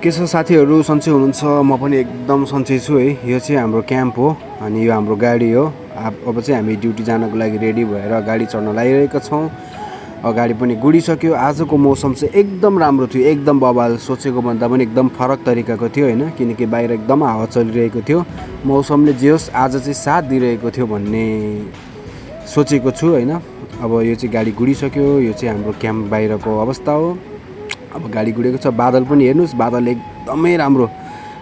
के छ साथीहरू, सन्चै हुनुहुन्छ? म पनि एकदम सन्चै छु है। यो चाहिँ हाम्रो क्याम्प हो अनि यो हाम्रो गाडी हो। अब चाहिँ हामी ड्युटी जानको लागि रेडी भएर गाडी चढ्न लागिरहेका छौँ। अगाडि पनि गुडिसक्यो। आजको मौसम चाहिँ एकदम राम्रो थियो, एकदम बवाल। सोचेको भन्दा पनि एकदम फरक तरिकाको थियो होइन, किनकि बाहिर एकदम हावा चलिरहेको थियो। मौसमले जे होस् आज चाहिँ साथ दिइरहेको थियो भन्ने सोचेको छु होइन। अब यो चाहिँ गाडी गुडिसक्यो। यो चाहिँ हाम्रो क्याम्प बाहिरको अवस्था हो। अब गाडी गुडेको छ। बादल पनि हेर्नुहोस्, बादल एकदमै राम्रो।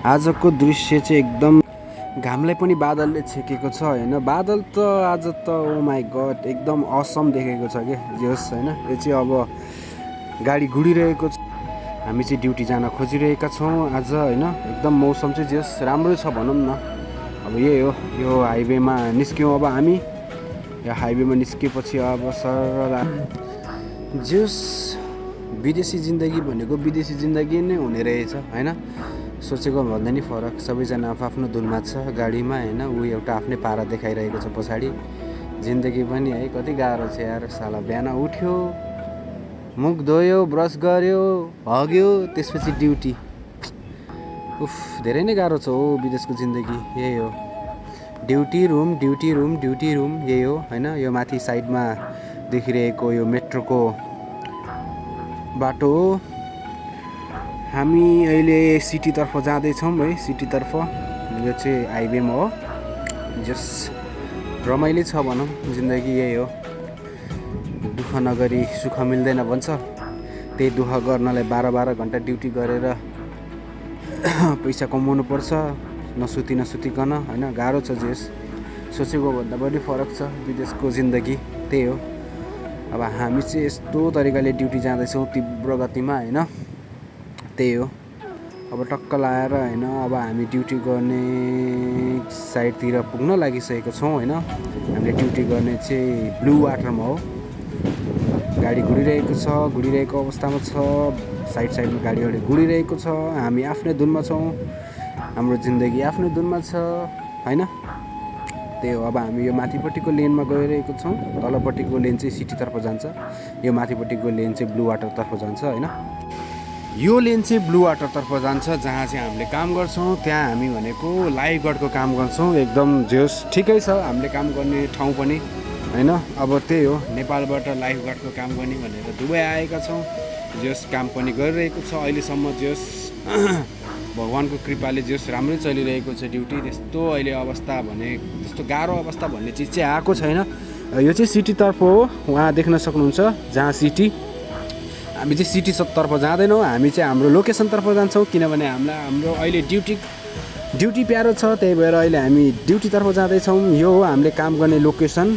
आजको दृश्य चाहिँ एकदम, घामलाई पनि बादलले छेकेको छ होइन। बादल त आज त ओ माई गड एकदम असम देखेको छ क्या, जे होस् होइन। यो चाहिँ अब गाडी गुडिरहेको छ। हामी चाहिँ ड्युटी जान खोजिरहेका छौँ आज होइन। एकदम मौसम चाहिँ जे होस् राम्रो छ भनौँ न। अब यही हो, यो हाइवेमा निस्क्यौँ अब हामी। यो हाइवेमा निस्केपछि अब सरल जे होस्, विदेशी जिन्दगी भनेको विदेशी जिन्दगी नै हुने रहेछ होइन। सोचेको भन्दा नि फरक। सबैजना आफ्नो धुनमा छ गाडीमा होइन। ऊ एउटा आफ्नै पारा देखाइरहेको छ पछाडि। जिन्दगी पनि है कति गाह्रो छ यार। साला बिहान उठ्यो, मुख धोयो, ब्रस गर्यो, हग्यो, त्यसपछि ड्युटी। उफ, धेरै नै गाह्रो छ हो विदेशको जिन्दगी। यही हो, duty room, duty room, duty room, यही हो होइन। यो माथि साइडमा देखिरहेको यो मेट्रोको बाटो हो। हामी अहिले सिटीतर्फ जाँदैछौँ है, सिटीतर्फ। यो चाहिँ हाइवेमा हो। जस रमाइलो छ भनौँ, जिन्दगी यही हो। दुःख नगरी सुख मिल्दैन भन्छ। त्यही दुःख गर्नलाई 12 घन्टा ड्युटी गरेर पैसा कमाउनु पर्छ, नसुतिकन होइन। गाह्रो छ जेस। सोचेको भन्दा पनि फरक छ विदेशको जिन्दगी। त्यही हो। अब हामी चाहिँ यस्तो तरिकाले ड्युटी जाँदैछौँ तीव्र गतिमा होइन। त्यही हो। अब टक्क लाएर होइन, अब हामी ड्युटी गर्ने साइडतिर पुग्न लागिसकेको छौँ होइन। हामीले ड्युटी गर्ने चाहिँ ब्लू वाटरमा हो। गाडी गुडिरहेको छ, गुडिरहेको अवस्थामा छ। साइडमा गाडीहरू गुडिरहेको छ। हामी आफ्नै धुनमा छौँ। हाम्रो जिन्दगी आफ्नै धुनमा छ होइन। त्यही हो। अब हामी यो माथिपट्टिको लेनमा गइरहेको छौँ। तलपट्टिको लेन चाहिँ सिटीतर्फ जान्छ। यो माथिपट्टिको लेन चाहिँ ब्लू वाटरतर्फ जान्छ होइन। यो लेन चाहिँ ब्लू वाटरतर्फ जान्छ, जहाँ चाहिँ हामीले काम गर्छौँ। त्यहाँ हामी भनेको लाइफ गार्डको काम गर्छौँ। एकदम जोस ठिकै छ हामीले काम गर्ने ठाउँ पनि होइन। अब त्यही हो, नेपालबाट लाइफ गार्डको काम गर्ने भनेर दुबई आएका छौँ। जोस काम पनि गरिरहेको छ अहिलेसम्म। जोस भगवानको कृपाले जोस राम्रै चलिरहेको छ ड्युटी। त्यस्तो अहिले अवस्था भने, त्यस्तो गाह्रो अवस्था भन्ने चिज चाहिँ आएको छैन। यो चाहिँ सिटीतर्फ हो, उहाँ देख्न सक्नुहुन्छ जहाँ सिटी। हामी चाहिँ सिटीतर्फ जाँदैनौँ, हामी चाहिँ हाम्रो लोकेसनतर्फ जान्छौँ। किनभने हाम्रो अहिले ड्युटी प्यारो छ, त्यही भएर अहिले हामी ड्युटीतर्फ जाँदैछौँ। यो हो हामीले काम गर्ने लोकेसन,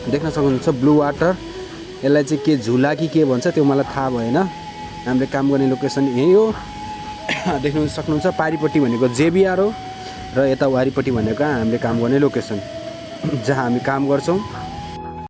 देख्न सक्नुहुन्छ ब्लू वाटर। यसलाई चाहिँ के झुला कि के भन्छ त्यो मलाई थाहा भएन। हामीले काम गर्ने लोकेसन यही हो। देख्नु सक्नुहुन्छ पारिपट्टि भनेको जेबिआर हो र यता वारिपट्टि भनेको हामीले काम गर्ने लोकेसन, जहाँ हामी काम गर्छौँ।